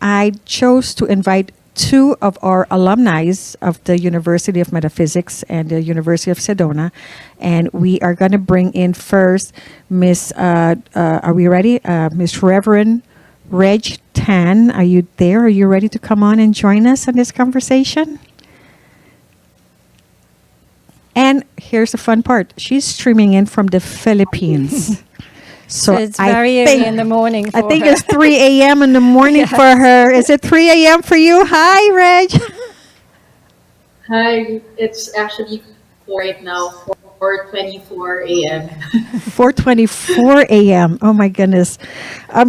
I chose to invite two of our alumni of the University of Metaphysics and the University of Sedona. And we are going to bring in first are we ready? Miss Reverend Reg Tan. Are you there? Are you ready to come on and join us on this conversation? And here's the fun part. She's streaming in from the Philippines. So it's very early in the morning for I think her. it's 3 a.m. in the morning for her. Is it 3 a.m. for you? Hi, Reg. Hi, it's actually right now, 4:24 a.m. 4:24 a.m. Oh my goodness.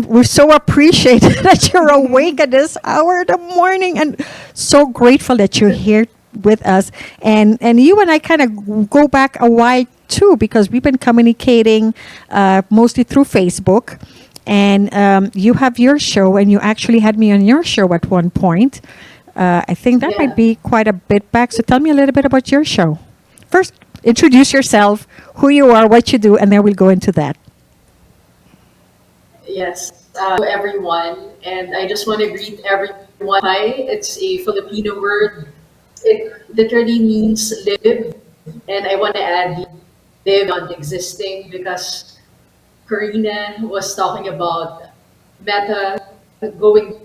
We're so appreciated that you're awake at this hour of the morning and so grateful that you're here with us. And you and I kind of go back a while too, because we've been communicating mostly through Facebook. And you have your show, and you actually had me on your show at one point. I think that might be quite a bit back. So tell me a little bit about your show. First, introduce yourself, who you are, what you do, and then we'll go into that. Yes, everyone, and I just want to greet everyone. Hi, it's a Filipino word. It literally means live, and I want to add live on existing because Karina was talking about meta going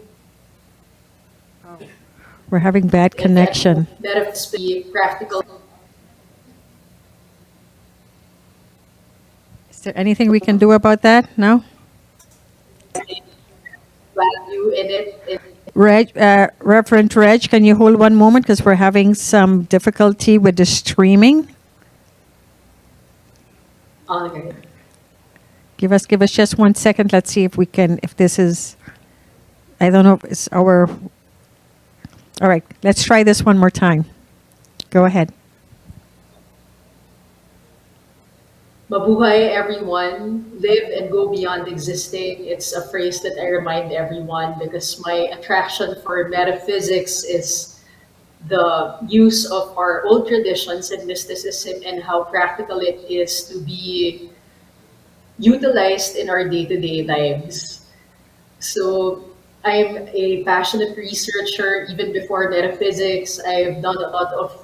We're having bad connection. metaphysical practical Is there anything we can do about that? No? value in it. Reverend Reg, can you hold one moment because we're having some difficulty with the streaming? Okay. Give us just 1 second. Let's see if we can, if this is, I don't know if it's our, all right, let's try this one more time. Go ahead. Mabuhay everyone, live and go beyond existing. It's a phrase that I remind everyone because my attraction for metaphysics is the use of our old traditions and mysticism and how practical it is to be utilized in our day-to-day lives. So I'm a passionate researcher even before metaphysics. I've done a lot of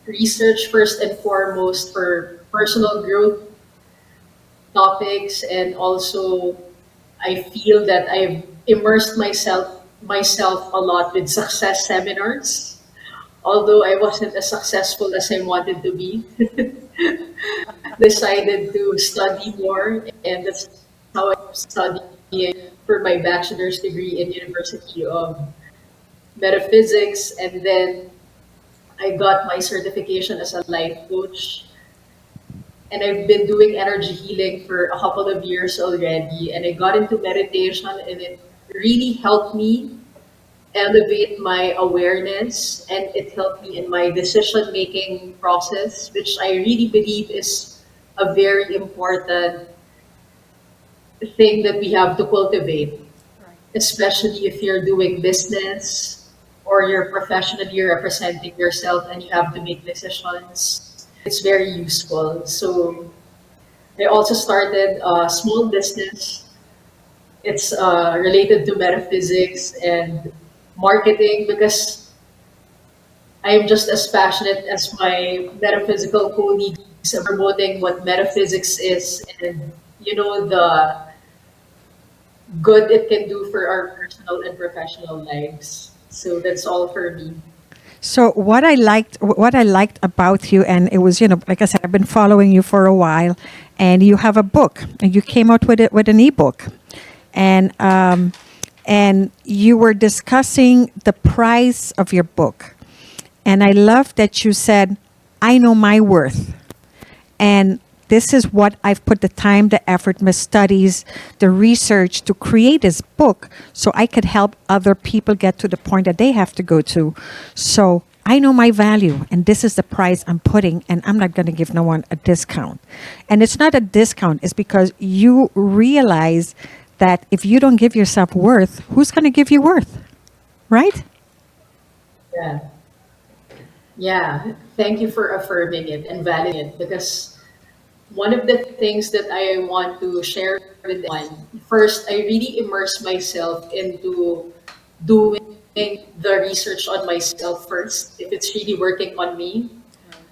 research first and foremost for personal growth topics, and also I feel that I've immersed myself a lot with success seminars, although I wasn't as successful as I wanted to be. Decided to study more, and that's how I studied for my bachelor's degree in University of Metaphysics, and then I got my certification as a life coach. And I've been doing energy healing for a couple of years already. And I got into meditation, and it really helped me elevate my awareness, and it helped me in my decision making process, which I really believe is a very important thing that we have to cultivate, especially if you're doing business or you're professionally representing yourself and you have to make decisions. It's very useful. So I also started a small business. It's related to metaphysics and marketing because I'm just as passionate as my metaphysical colleagues promoting what metaphysics is and the good it can do for our personal and professional lives. So that's all for me. So what I liked about you, and it was, like I said, I've been following you for a while, and you have a book, and you came out with it with an ebook, and you were discussing the price of your book, and I love that you said, "I know my worth," and this is what I've put the time, the effort, my studies, the research to create this book so I could help other people get to the point that they have to go to. So I know my value, and this is the price I'm putting, and I'm not going to give no one a discount. And it's not a discount, it's because you realize that if you don't give yourself worth, who's going to give you worth? Right? Yeah. Yeah. Thank you for affirming it and validating it because one of the things that I want to share with everyone, first, I really immerse myself into doing the research on myself first, if it's really working on me.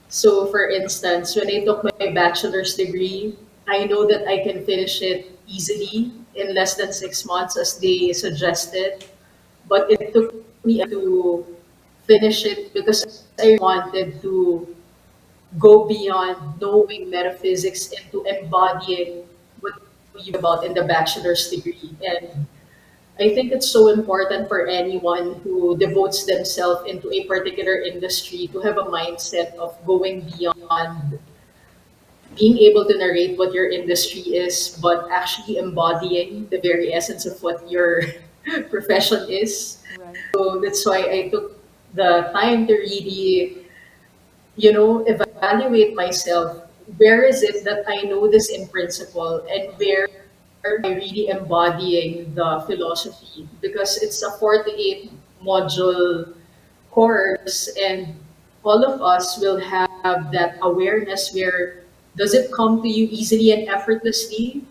So, for instance, when I took my bachelor's degree, I know that I can finish it easily in less than 6 months, as they suggested. But it took me to finish it because I wanted to go beyond knowing metaphysics into embodying what you about in the bachelor's degree. And I think it's so important for anyone who devotes themselves into a particular industry to have a mindset of going beyond being able to narrate what your industry is, but actually embodying the very essence of what your profession is. So that's why I took the time to really, evaluate myself. Where is it that I know this in principle, and where am I really embodying the philosophy? Because it's a 48 module course, and all of us will have that awareness where does it come to you easily and effortlessly?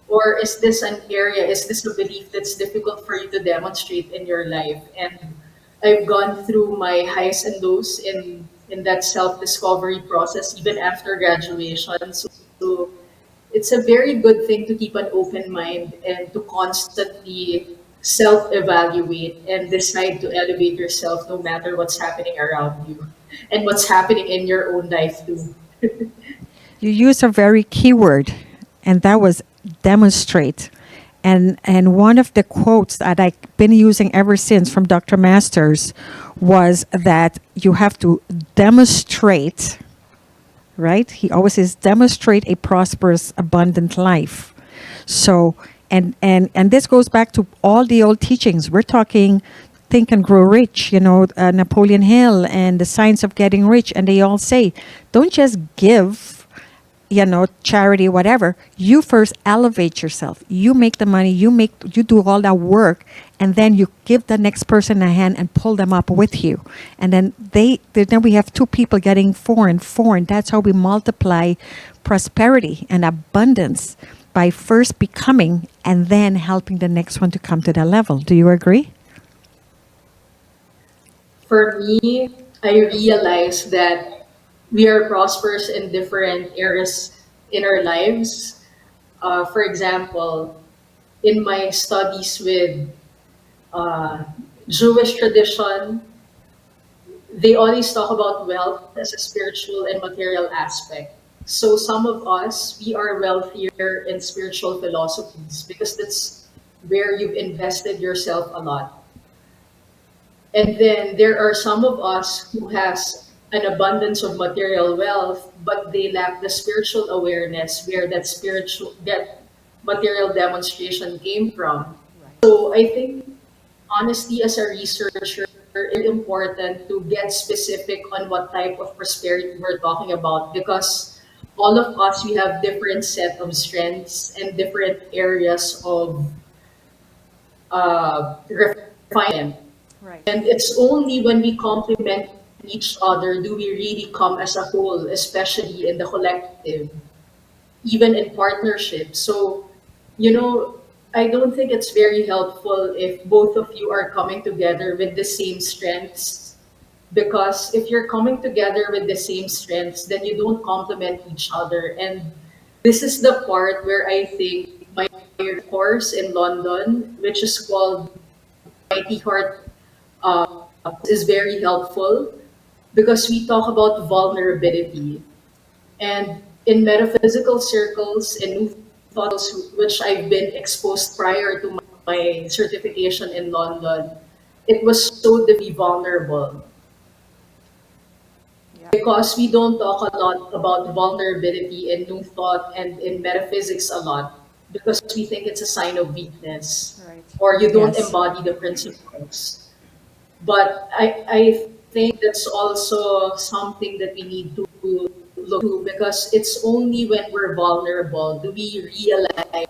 Or is this an area, is this a belief that's difficult for you to demonstrate in your life? And I've gone through my highs and lows in that self-discovery process even after graduation. So it's a very good thing to keep an open mind and to constantly self-evaluate and decide to elevate yourself no matter what's happening around you and what's happening in your own life too. You used a very key word, and that was demonstrate. And one of the quotes that I've been using ever since from Dr. Masters was that you have to demonstrate, right? He always says, demonstrate a prosperous, abundant life. So, and this goes back to all the old teachings. We're talking Think and Grow Rich, Napoleon Hill and the Science of Getting Rich. And they all say, don't just give, charity, whatever. You first elevate yourself. You make the money, you do all that work, and then you give the next person a hand and pull them up with you. And then then we have two people getting four and four, and that's how we multiply prosperity and abundance, by first becoming and then helping the next one to come to that level. Do you agree? For me, I realized that we are prosperous in different areas in our lives. For example, in my studies with uh, Jewish tradition, they always talk about wealth as a spiritual and material aspect. So some of us, we are wealthier in spiritual philosophies because that's where you've invested yourself a lot. And then there are some of us who has an abundance of material wealth, but they lack the spiritual awareness where that material demonstration came from. So I think honesty as a researcher, it's important to get specific on what type of prosperity we're talking about, because all of us, we have different set of strengths and different areas of refinement. And it's only when we complement each other do we really come as a whole, especially in the collective, even in partnership. So, I don't think it's very helpful if both of you are coming together with the same strengths. Because if you're coming together with the same strengths, then you don't complement each other. And this is the part where I think my course in London, which is called Mighty Heart, is very helpful because we talk about vulnerability. And in metaphysical circles and new thoughts, which I've been exposed prior to my certification in London, it was so to be vulnerable because we don't talk a lot about vulnerability in new thought and in metaphysics a lot because we think it's a sign of weakness or you don't Yes. embody the principles. But I think that's also something that we need to look to because it's only when we're vulnerable do we realize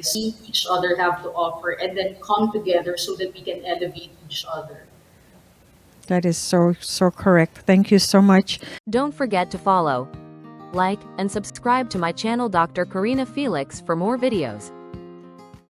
see each other have to offer and then come together so that we can elevate each other. That is so, so correct. Thank you so much. Don't forget to follow, like, and subscribe to my channel Dr. Karina Felix for more videos.